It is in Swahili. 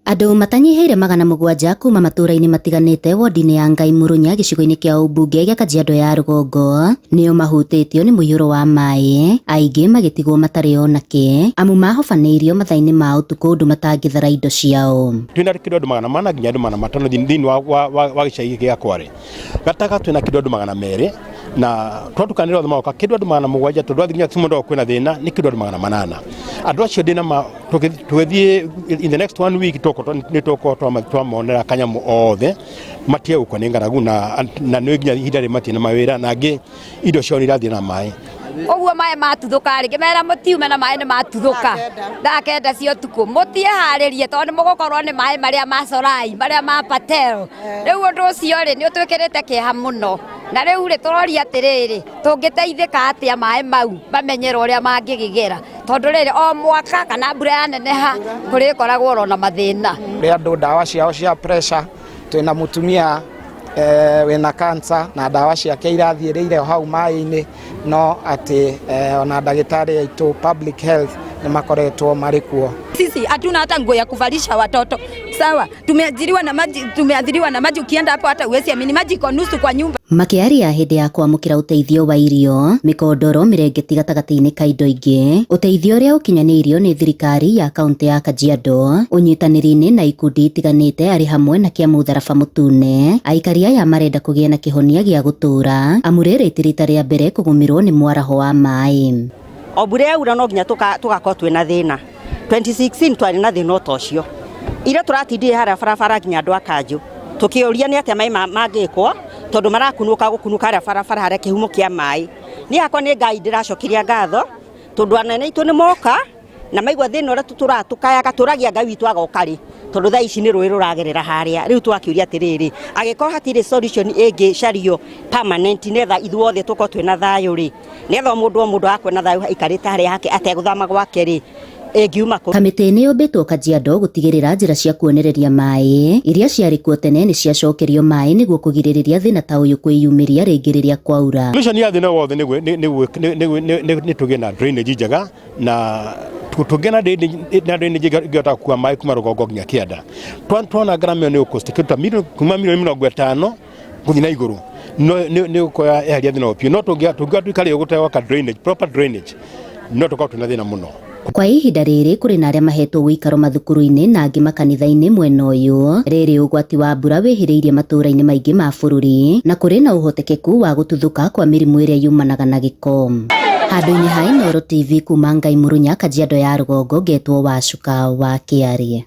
Andũ matanyiheire 700 kuma matũra-inĩ matiganĩte wodi-inĩ ya Ngai Murunya gĩcigo-inĩ kĩa ũmbunge gĩa Kajiado ya rũgongo nĩo mahutĩtio nĩ mũiyũro wa maĩ, aingĩ magĩtigwo matarĩ onake amu mahobanĩirio mathaa-inĩ ma ũtukũ ũndũ matangĩthara indo ciao. Twĩna kĩndũ andũ 400 nginya andũ 500 thĩinĩ wa gĩcagi gĩa Kwarĩ. Gataga twĩna kĩndũ andũ 200 na twatukanĩra othe magoka kĩndũ andũ 700 tondũ athinya kĩmondo kwĩna thĩna nĩ kĩndũ andũ 800. Andũ acio ndĩna tũgĩthiĩ in the next 1 week twamonera kanyamu othe matie gũkwa nĩ ng'aragu na nĩ nginya ihinda rĩ matie na mawĩra na angĩ indo ciao nĩ irathiĩ na maĩ. Ũguo maĩ matuthũka rĩngĩ mera mũtiume na maĩ nĩ matuthũka ndakenda cio tukũ mũtieharĩrie tondũ mũgũkorwo nĩ maĩ marĩa ma Solai marĩa ma Patel. Rĩu ũndũ ũcio rĩ nĩ ũtwĩkĩrĩte kĩeha mũno na rĩu rĩ tũroria atĩrĩrĩ tũngĩteithĩka atĩa maĩ mau bamenyera ũrĩa mangĩgĩgera tondũ rĩrĩ o mwaka kana mbura yaneneha kũrĩkoragwo na mathĩna. Rĩ andũ ndawa ciao cia pressure twĩna mũtumia wĩna cancer na ndawa ciake irathiĩrĩire hau maĩ-inĩ no atĩ ona ndagĩtarĩ aitũ public health nĩ makoretwo marĩ kuo. Sisi hatuna hata nguo ya kuvalisha watoto. Sawa, tumeadhiriwa na maji ukienda hapo hata uwezi amini maji iko nusu kwa nyumba. Makĩaria hĩndĩ ya kwamũkĩra ũteithio wa irio, mĩkondoro mĩrengeti gatagatĩ-inĩ ka indo ingĩ, ũteithio ũrĩa ũkinyanĩirio nĩ thirikari ya kauntĩ ya Kajiado, ũnyitanĩri-inĩ na ikundi itiganĩte arĩ hamwe na kĩa mũtharaba mũtune, aikari aya marenda kũgĩa na kĩhonia gĩa gũtũũra, amu rĩrĩ ti rita rĩa mbere kũgũmĩrwo nĩ mwaraho wa maĩ. O mbura yaura no nginya tũgakorwo twĩna thĩna. 2016 twarĩ na thĩna ũtocio. Ira tũratindire harĩa barabara nginya andũ a Kanjũ. Tukĩũria nĩ atĩa maĩ mangĩkwo tondũ marakunũka gũkunũka harĩa barabara harĩa kĩhumo kĩa maĩ. Niĩ hakwa nĩ Ngai ndĩracokeria ngatho tondũ anene aitũ nĩ moka na maigua thĩna ũrĩa tũratukayaga tũragia Ngai witũ agoka rĩ tondũ thaa ici nĩ rũĩ rũragerera harĩa. Rĩu twakĩũria atĩrĩrĩ agĩkorwo hatirĩ solution ĩngĩ cario permanent netha ithuothe tũkorwo twĩna thayũ rĩ netha mũndũ akwena thayũ aikarĩte harĩa hake ategũthama gwake rĩ. Kamĩtĩ nĩ yũmbĩtwo Kajiado gũtigĩrĩra njĩra cia kuonereria maĩ iria ciarĩ kuo tene nĩ ciacokerio maĩ nĩguo kũgirĩrĩria thĩna ta ũyũ kwĩyumĩria rĩngĩ rĩrĩa kwaura. Solution ya thĩna wothe nĩ tũgĩe na drainage njega na tũgĩe na drainage ĩngĩhota gũkua maĩ kuma rũgongo nginya kĩanda. Tuona ngarama ĩyo nĩ ũkosti kĩruta kuma milioni 50 gũthiĩ na igũrũ nĩ ũkoya eheria thĩna ũpio no tũngĩatuĩka gũtegwaka drainage proper drainage no tũkorwo twĩna thĩna mũno. Kwa ihinda rĩrĩ kũrĩ na arĩa mahetwo gũikaro mathukuru-inĩ na angĩ makanitha-inĩ mwena ũyũ, rĩrĩ ũgwati wa mbura wĩhĩrĩirie matũra-inĩ maingĩ ma bũrũri na kũrĩ na ũhotekeku wa gũtuthũka kwa mĩrimũ ĩrĩa yumanaga na gĩko. Handũ-inĩ ha Inooro TV kuma Ngai Murunya Kajiado ya rũgongo ngetwo Wacuka wa Kĩarĩ.